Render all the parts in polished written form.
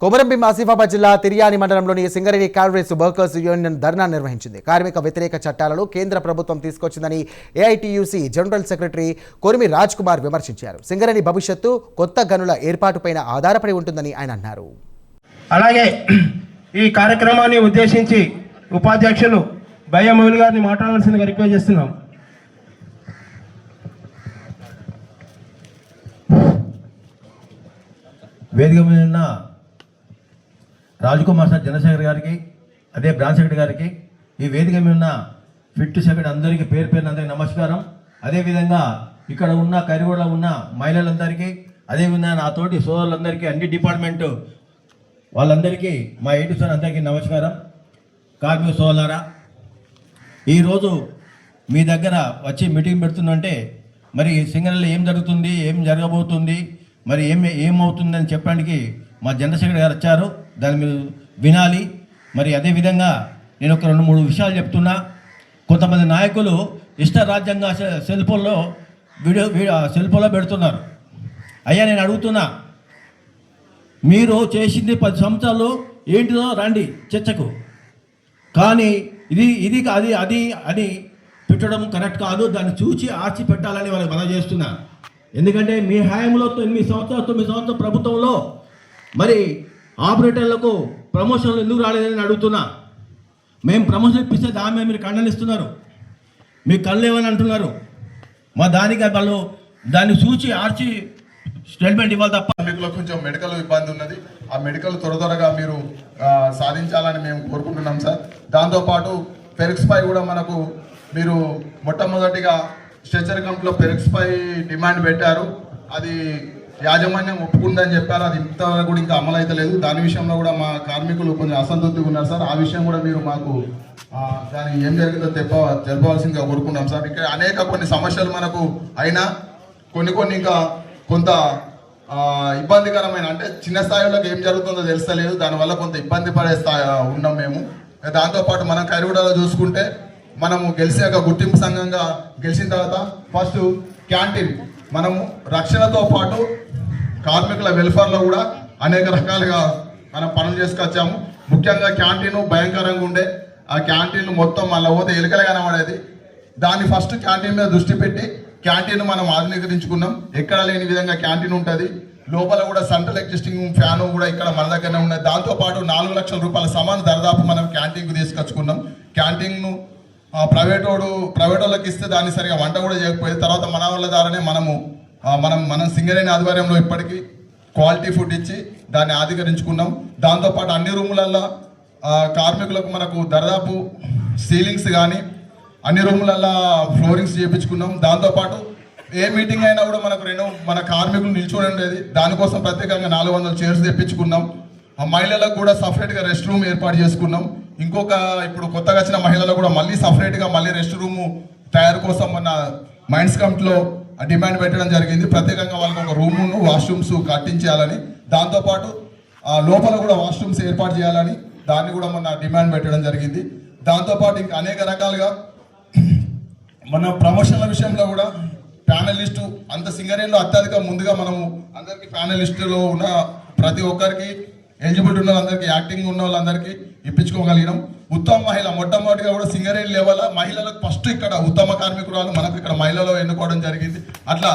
కొమరంభీం ఆసిఫాబాద్ జిల్లా తిర్యాని మండలంలోని Singareni collieries workers union ధర్నా నిర్వహించింది. కార్మిక వ్యతిరేక చట్టాలను కేంద్ర ప్రభుత్వం తీసుకొచ్చిందని AITUC general secretary Korimi Raj Kumar విమర్శించారు. సింగరేణి భవిష్యత్తు కొత్త గనుల ఏర్పాటుపైన ఆధారపడి ఉంటుందని ఆయన అన్నారు. అలాగే ఈ కార్యక్రమాన్ని ఉద్దేశించి ఉపాధ్యక్షులు భయ్య మౌలి గారిని మాట్లాడాల్సిందిగా రిక్వెస్ట్ చేస్తున్నాం. వేదిక మీద ఉన్న రాజ్కుమార్ సార్ చంద్రశేఖర్ గారికి, అదే బ్రాంచ్ సెక్రటరీ గారికి, ఈ వేదిక మీద ఉన్న ఫిట్ సెక్రటరీ అందరికీ పేరు పేరున అందరికీ నమస్కారం. అదేవిధంగా ఇక్కడ ఉన్న కరిగూడలో ఉన్న మహిళలందరికీ, అదేవిధంగా నా తోటి సోదరులందరికీ, అన్ని డిపార్ట్మెంటు వాళ్ళందరికీ, మా ఏటీ సార్ అందరికీ నమస్కారం. కార్మిక సోదరులారా, ఈరోజు మీ దగ్గర వచ్చి మీటింగ్ పెడుతుందంటే మరి సింగరేణిలో ఏం జరుగుతుంది, ఏం జరగబోతుంది, మరి ఏమవుతుందని చెప్పడానికి మా జనరల్ సెక్రటరీ గారు వచ్చారు. దాన్ని మీరు వినాలి. మరి అదేవిధంగా నేను ఒక 2-3 విషయాలు చెప్తున్నా. కొంతమంది నాయకులు ఇష్ట రాజ్యంగా సెల్ఫోన్లో సెల్ఫోన్లో పెడుతున్నారు. అయ్యా నేను అడుగుతున్నా, మీరు చేసింది 10 సంవత్సరాలు ఏంటిదో రండి చర్చకు. కానీ ఇది అది అని పెట్టడం కరెక్ట్ కాదు. దాన్ని చూచి ఆర్చి పెట్టాలని వాళ్ళకి మనం చేస్తున్నా. ఎందుకంటే మీ హయాంలో 9 సంవత్సరాలు ప్రభుత్వంలో మరి ఆపరేటర్లకు ప్రమోషన్లు ఎందుకు రాలేదని అడుగుతున్నా. మేము ప్రమోషన్ ఇప్పిస్తే దాని మీరు ఖండనిస్తున్నారు, మీకు కళ్ళు ఏమని అంటున్నారు. మా దానికి వాళ్ళు దాన్ని చూచి ఆర్చి స్టేట్మెంట్ ఇవ్వాలి తప్ప. మీకు కొంచెం మెడికల్ ఇబ్బంది ఉన్నది. ఆ మెడికల్ త్వరగా మీరు సాధించాలని మేము కోరుకుంటున్నాం సార్. దాంతోపాటు పెరిక్స్పై కూడా మనకు మీరు మొట్టమొదటిగా స్ట్రెచర్ కంపెనీలో పెరిక్స్పై డిమాండ్ పెట్టారు. అది యాజమాన్యం ఒప్పుకుందని చెప్పారు. అది ఇంతవరకు కూడా ఇంకా అమలు అయితే లేదు. దాని విషయంలో కూడా మా కార్మికులు కొంచెం అసంతృప్తిగా ఉన్నారు సార్. ఆ విషయం కూడా మీరు మాకు దాని ఏం జరిగిందో తెలపవలసిందిగా కోరుకున్నాం సార్. ఇక్కడ అనేక కొన్ని సమస్యలు మనకు అయినా కొన్ని ఇంకా కొంత ఇబ్బందికరమైన, అంటే చిన్న స్థాయిలోకి ఏం జరుగుతుందో తెలుస్తలేదు. దానివల్ల కొంత ఇబ్బంది పడే ఉన్నాం మేము. దాంతోపాటు మనం కరిగూడలో చూసుకుంటే మనము గెలిచాక గుర్తింపు సంఘంగా గెలిచిన తర్వాత ఫస్ట్ క్యాంటీన్ మనము రక్షణతో పాటు కార్మికుల వెల్ఫేర్లో కూడా అనేక రకాలుగా మనం పనులు చేసుకొచ్చాము. ముఖ్యంగా క్యాంటీన్ భయంకరంగా ఉండే ఆ క్యాంటీన్ మొత్తం మళ్ళీ పోతే ఎలుకలు కనబడేది. దాన్ని ఫస్ట్ క్యాంటీన్ మీద దృష్టి పెట్టి క్యాంటీన్ మనం ఆధునీకరించుకున్నాం. ఎక్కడ లేని విధంగా క్యాంటీన్ ఉంటుంది. లోపల కూడా సెంట్రల్ ఎగ్జిస్టింగ్ ఫ్యాన్ కూడా ఇక్కడ మన దగ్గరనే ఉన్నది. దాంతోపాటు 4 లక్షల రూపాయల సమాన దరదాపు మనం క్యాంటీన్కు తీసుకొచ్చుకున్నాం. క్యాంటీన్ను ప్రైవేట్ వాళ్ళకి ఇస్తే దాన్ని సరిగా వంట కూడా చేయకపోయేది. తర్వాత మన వాళ్ళ ద్వారానే మనం సింగరేణి ఆధ్వర్యంలో ఇప్పటికీ క్వాలిటీ ఫుడ్ ఇచ్చి దాన్ని ఆధీకరించుకున్నాం. దాంతోపాటు అన్ని రూములల్లో కార్మికులకు మనకు దర్దాపు సీలింగ్స్ కానీ అన్ని రూములల్లో ఫ్లోరింగ్స్ చేయించుకున్నాం. దాంతోపాటు ఏ మీటింగ్ అయినా కూడా మన కార్మికులు నిల్చొని ఉండేది. దానికోసం ప్రత్యేకంగా 400 చైర్స్ తెప్పించుకున్నాం. ఆ మహిళలకు కూడా సపరేట్గా రెస్ట్ రూమ్ ఏర్పాటు చేసుకున్నాం. ఇంకొక ఇప్పుడు కొత్తగా వచ్చిన మహిళలకు కూడా మళ్ళీ సపరేట్గా మళ్ళీ రెస్ట్ రూమ్ తయారు కోసం మన మైండ్స్ కమిటీలో డిమాండ్ పెట్టడం జరిగింది. ప్రత్యేకంగా వాళ్ళకి ఒక రూమును వాష్రూమ్స్ కట్టించేయాలని, దాంతోపాటు లోపల కూడా వాష్రూమ్స్ ఏర్పాటు చేయాలని దాన్ని కూడా మన డిమాండ్ పెట్టడం జరిగింది. దాంతోపాటు ఇంకా అనేక రకాలుగా మన ప్రమోషన్ల విషయంలో కూడా ప్యానలిస్టు అంత సింగరేణిలో అత్యధిక ముందుగా మనము అందరికీ ప్యానలిస్టులో ఉన్న ప్రతి ఒక్కరికి ఎలిజిబిలిటీ ఉన్న వాళ్ళందరికీ, యాక్టింగ్ ఉన్న వాళ్ళందరికీ ఇప్పించుకోగలిగినాం. ఉత్తమ మహిళ మొట్టమొదటిగా కూడా సింగరేణి లెవెల్ మహిళలకు ఫస్ట్ ఇక్కడ ఉత్తమ కార్మికురాలు మనకు ఇక్కడ మహిళలో ఎన్నుకోవడం జరిగింది. అట్లా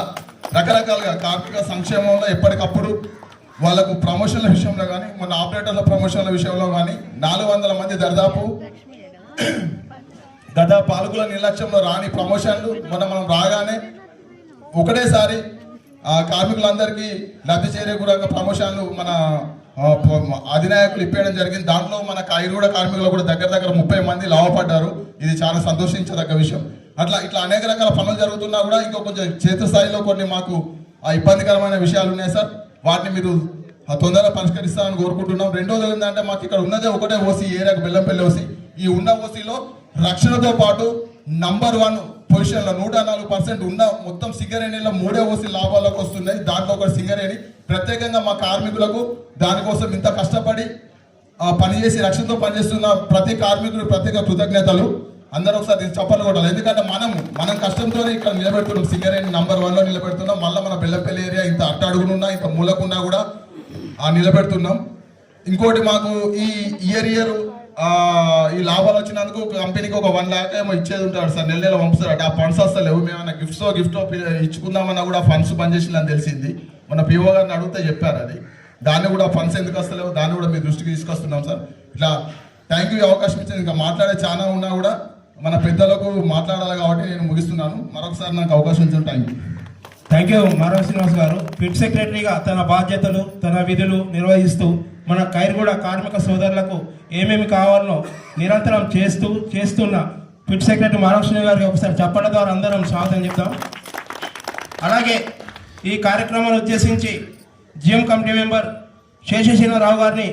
రకరకాలుగా కార్మిక సంక్షేమంలో ఎప్పటికప్పుడు వాళ్ళకు ప్రమోషన్ల విషయంలో కానీ, మన ఆపరేటర్ల ప్రమోషన్ల విషయంలో కానీ 400 మంది దర్దాపు పాలకుల నిర్లక్ష్యంలో రాని ప్రమోషన్లు మనం రాగానే ఒకటేసారి కార్మికులందరికీ లబ్ధి చేకూరక ప్రమోషన్లు మన అధినాయకులు ఇప్పేయడం జరిగింది. దాంట్లో మన కైగూడ కార్మికులు కూడా దగ్గర 30 మంది లాభపడ్డారు. ఇది చాలా సంతోషించదగ్గ విషయం. ఇట్లా అనేక రకాల పనులు జరుగుతున్నా కూడా ఇంకా కొంచెం క్షేత్రస్థాయిలో కొన్ని మాకు ఇబ్బందికరమైన విషయాలు ఉన్నాయి సార్. వాటిని మీరు తొందరగా పరిష్కరిస్తారని కోరుకుంటున్నాం. రెండోది ఏంటంటే మాకు ఇక్కడ ఉన్నదే ఒకటే ఓసీ ఏరియాకు బెల్లంపల్లి ఓసీ. ఈ ఉన్న ఓసీలో రక్షణతో పాటు నంబర్ 1 పొజిషన్లో 104% ఉన్న మొత్తం సింగరేణిలో 3వ ఓసీ లాభాలకు వస్తున్నాయి. దాంట్లో ఒక సింగరేణి ప్రత్యేకంగా మా కార్మికులకు దానికోసం ఇంత కష్టపడి పనిచేసి రక్షణతో పనిచేస్తున్న ప్రతి కార్మికుడు ప్రత్యేక కృతజ్ఞతలు. అందరూ ఒకసారి చప్పట్లు కొట్టాలి. ఎందుకంటే మనం కష్టంతోనే ఇక్కడ నిలబెడుతున్నాం. సింగరేణి నంబర్ 1లో నిలబెడుతున్నాం. మళ్ళీ మన బెల్లంపల్లి ఏరియా ఇంత అట్టడుగునున్నా ఇంత మూలకున్నా కూడా నిలబెడుతున్నాం. ఇంకోటి మాకు ఈ ఇయర్ ఈ లాభాలు వచ్చినందుకు కంపెనీకి ఒక 1 lakh ఏమో ఇచ్చేది ఉంటాడు సార్, నెల పంపుతారట. ఆ ఫండ్స్ వస్తలేవు. మేమన్నా గిఫ్టో ఇచ్చుకుందామన్నా కూడా ఫండ్స్ బంద్ చేసిందని తెలిసింది. మన పిఓ గారిని అడిగితే చెప్పారు అది. దాన్ని కూడా ఫండ్స్ ఎందుకు వస్తలేవు దాన్ని కూడా మీ దృష్టికి తీసుకొస్తున్నాం సార్. ఇట్లా థ్యాంక్ యూ అవకాశం ఇచ్చింది. ఇంకా మాట్లాడే చాలా ఉన్నా కూడా మన పెద్దలకు మాట్లాడాలి కాబట్టి నేను ముగిస్తున్నాను. మరొకసారి నాకు అవకాశం ఇచ్చిన థ్యాంక్ యూ మారవ శ్రీనివాస్ గారు. ఫిట్ సెక్రటరీగా తన బాధ్యతలు తన విధులు నిర్వహిస్తూ మన ఖైర్గూడ కార్మిక సోదరులకు ఏమేమి కావాలో నిరంతరం చేస్తున్న ఫిట్ సెక్రటరీ మారవ శ్రీనివాస్ గారికి ఒకసారి చెప్పడం ద్వారా అందరం స్వాగతం చెప్తాం. అలాగే ఈ కార్యక్రమాన్ని ఉద్దేశించి జిఎం కమిటీ మెంబర్ శేషశీలరావు గారిని